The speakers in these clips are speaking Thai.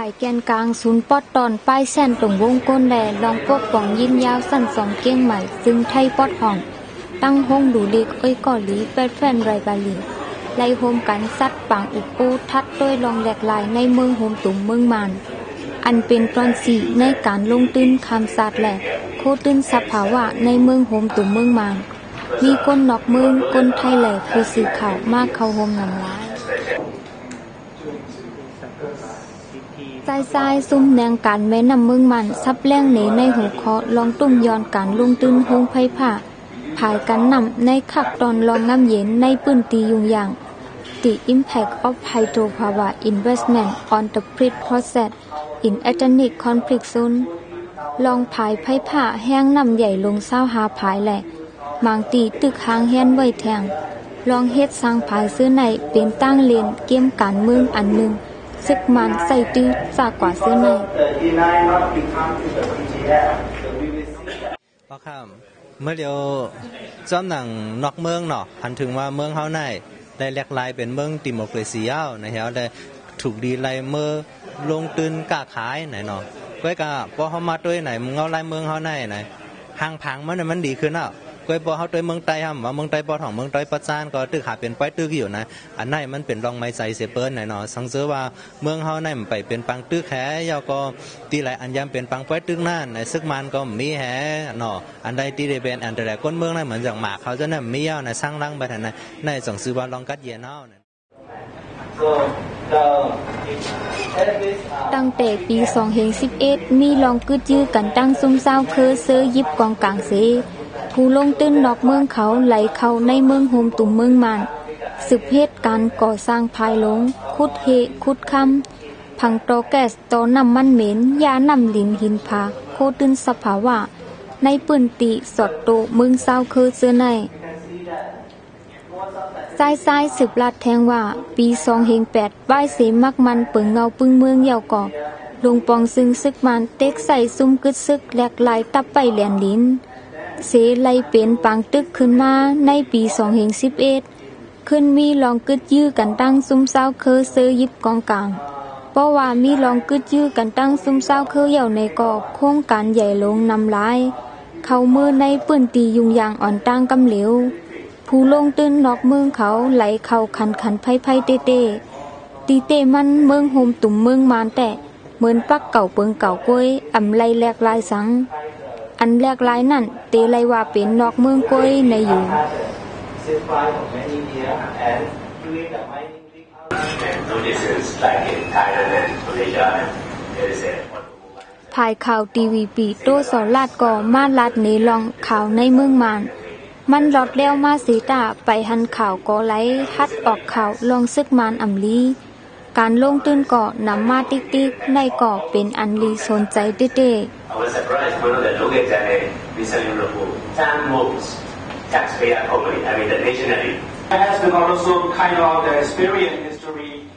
ายแกนกลางศูนย์ปอดตอนป้ายแซนตรงวงก้นแหลลองพวกป่องยินยาวสั้นสองเกี้ยงใหม่ซึ่งไทยปอดห่องตั้งห้องดูเล็กก่อหลีแปดแฟนไรบาลีไล่โฮมกันซัดปังอุปูทัดด้วยลองแหลกลายในเมืองโฮมตุ่มเมืองมานอันเป็นตอนสี่ในการลงตื้นคำศาสตร์แหลกโคตื้นสภาวะในเมืองโฮมตุ่มเมืองมานมีก้นนอกเมืองก้นไทยแหลกคือสื่อข่าวมากเข้าโฮมนำร้ายทรายซุ่มแนงการแม่นำเมืองมันซับแรงเหนในหูเคาะลองตุ้มย้อนการลงตื้นโฮงไผ่ผ้าผายกันนำในขักตอนลองน้ำเย็นในปื้นตียุงอย่าง The impact of hydropower investment on the grid process in ethnic conflict zone ลองผายไผ่ผ้าแห้งนำใหญ่ลงเศร้าหาผายแหละบางตีตึกหางแฮนไว้แทงลองเฮ็ดสร้างผายซื้อในเป็นตั้งเลนเกมการเมืองอันหนึ่งซึกมันใส่ตื้อจากกว่าซื้อในเพราะข้ามเมื่อเดียวจอมหนังนอกเมืองเนาะหันถึงว่าเมืองเฮาในได้แหลกลายเป็นเมืองดิโมคราซีนะครับได้ถูกดีไล่เมื่อลงตื่นกล้าขายไหนเนาะก้อยกะพอเฮามาด้วยไหนมึงเอาไล่เมืองเฮาในไหนห่างพังมันดีขึ้นอ่ะก้อยพอเฮาด้วยเมืองใต้ฮะว่าเมืองใต้ปอของเมืองใต้ปัจจานก็ตึกหาเป็นป้ายตึกอยู่นะอันไหนมันเป็นรองไม้ใส่เสเปิ้นไหนเนาะสังเกตว่าเมืองเฮาในมันไปเป็นปังตึกแค่ยาวก็ตีหลายอันยามเป็นปังป้ายตึกนั่นในซึกมันก็มีแห่เนาะอันใดที่ได้เป็นอันแต่ก้นเมืองนั้นเหมือนอย่างหมากเขาจะนั่นมียาวในสร้างรังไปทางนั้นในสังซื้อว่าลองกัดเย็นเอาตั้งแต่ปี2011มีลองกึดยื้อกันตั้งซุ่มเศร้าคือเสื้อยิบกองกลางเสผู้ลงตื้นนอกเมืองเขาไหลเข้าในเมืองโฮมตุ่มเมืองมานสืบเหตุการก่อสร้างภายหลงขุดเหขุดคำพังโตแก๊สโตน้ำมันเหม็นยาน้ำลินหินผาโคตื้นสภาวะในปืนตีสอดโตเมืองเศร้าคือเสื้อในทรายสืบลัดแทงว่าปี2008ป้ายเสมักมันเปิงเงาปึ้งเมืองยาวก่อลงปองซึ่งซึกมันเต็กใส่ซุ่มกึดซึกแหลกลายตับไปแหลนลิ้นเสไลเป็นปังตึกขึ้นมาในปี2011ขึ้นมีลองกึดยื้อกันตั้งซุ่มเศร้าเคอเซอยิบกองกลางเพราะว่ามีลองกึดยื้อกันตั้งซุ่มเศร้าเคอเหย่าในก่อโครงการใหญ่ลงนำลายเข้ามือในปื้นตียุงยางอ่อนตั้งกำเหลวผู้ลงตื้นนอกเมืองเขาไหลเข้าขันไพ่เต้ตีเต้มันเมืองโฮมตุ่มเมืองมานแต่เหมือนปักเก่าเปิงเก่ากล้วยอำไลแหลกลายสังอันแรกลายนั่นเตไลว่าเป็นนอกเมืองกล้วยในอยู่ภายข่าวทีวีปีโตสอนลาดก่อมาลาดเนลองข่าวในเมืองมานมันหลอดแล้วมาสีตาไปหันข่าวก่อไหลฮัดออกข่าวลองซึกมานอำลีการลงตื้นก่อนำมาติ๊กในก่อเป็นอันลีสนใจเต้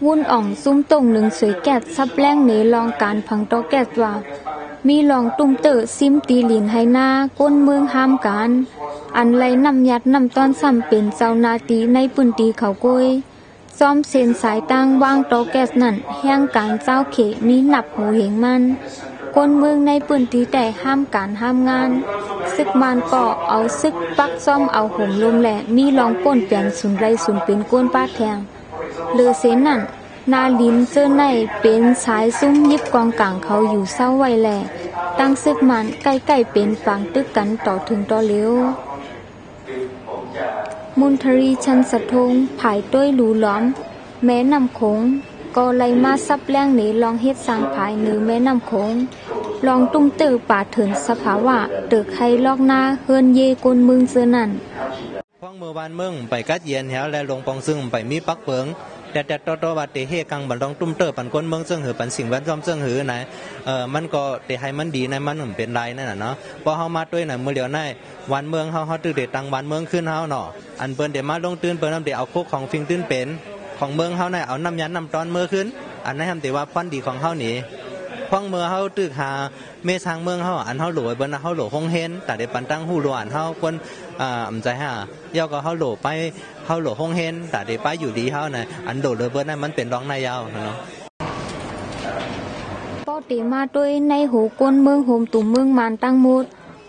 วุ่นอ่องซุ้มตรงหนึ่งสวยแกดซับแรงเนลองการพังโตแกดว่ามีลองตุ้มเตอซิมตีหลินให้หน้าก้นเมืองห้ามกันอันไรนำยัดนำต้อนซ้ำเป็นเจ้านาตีในปืนตีเขากล้วยซ้อมเส้นสายตั้งวางโตแก๊สนั่นแห่งการเจ้าเขมีหนับหูเหงมันคนเมืองในปืนตีแต่ห้ามการห้ามงานซึกมันก็เอาซึกปักซ้อมเอาห่มลมแหละมีลองป้นเปลี่ยนสุนไรสุนเป็นก้นป้าแทงเลือเส้นนั่นนาลินเสื้อในเป็นสายซุ้มยิบกองกลางเขาอยู่เศร้าไว้แหละตั้งซึกมันใกล้ๆเป็นฝังตึกกันต่อถึงต่อเลี้ยวมุนทรีชันสะทงผายด้วยหลูหล้อมแม่น้ำโขงก็ไหลมาซับแรงหนีลองเฮ็ดสร้างผายเหนือแม่น้ำโขงลองตุ้มตื้อป่าเถินสภาวะเตึกไข่ลอกหน้าเฮือนเยกนมึงเสื้อนั่นพ้องเมื่อวานเมืองไปกัดเย็นแถวและลงปองซึ่งไปมีปักเปิงแต่ต่อว่าเตเฮกังบันลองตุ้มเตอปันก้นเมืองซึ่งหือปันสิ่งแวดล้อมซึ่งหือไหนมันก็เตให้มันดีในมันเป็นไรนั่นน่ะเนาะพอเฮามาด้วยน่ะมื้อเดียวในวันเมืองเฮาตึกเดตังวันเมืองขึ้นเฮาเนาะอันเปิ้นเดี๋ยวมาลงตื่นเปิ้นนำเดี๋ยวเอาโคกของฟิงตื่นเป็นของเมืองเฮาในเอาน้ำยันน้ำตอนมือขึ้นอันนั้นทำแต่ว่าพรดีของเฮานี่พ้องเมื่อเฮาตึกหาเมทางเมืองเฮาอันเฮาหลวยเปิ้นเฮาหลวคงเห็นแต่เดี๋ยวปันตั้งฮู้หลวนเฮาเปิ้นใจหายาวก็เฮาหลไปเฮาหลคงเห็นแต่เดี๋ยวไปอยู่ดีเฮาน่ะอันโดดเลยเปิ้นนั้นมันเป็นร้องนายยาวเนาะ ก็เตมาด้วยในหูกวนเมืองโฮมตุ่มเมืองมานตั้งหมด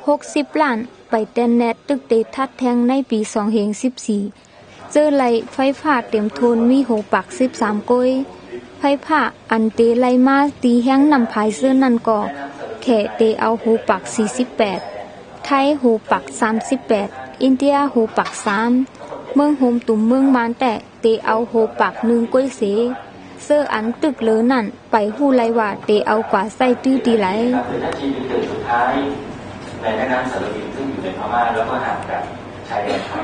60ล้านไปแตนแนตตึกเตทัดแทงในปี2014เจอไหลไฟฟ้าเต็มโทนมีโหปัก13ก้อยไฟฟ้าอันเตไหลมาตีแห้งนำภายเสื้อนั่นก็แค่เตเอาโหปัก48ไทยโหปัก38อินเดียโหปัก3เมืองโฮมตุ่มเมืองมานแต่เตเอาโหปัก1ก้อยเสเสื้ออันตึกเลอนั่นไปหู้ไลว่าเตเอากว่าใส่ตื้อดีไหลในแม่น้ำสารวินซึ่งอยู่ในพม่าแล้วก็ห่างจากชายแดนไทย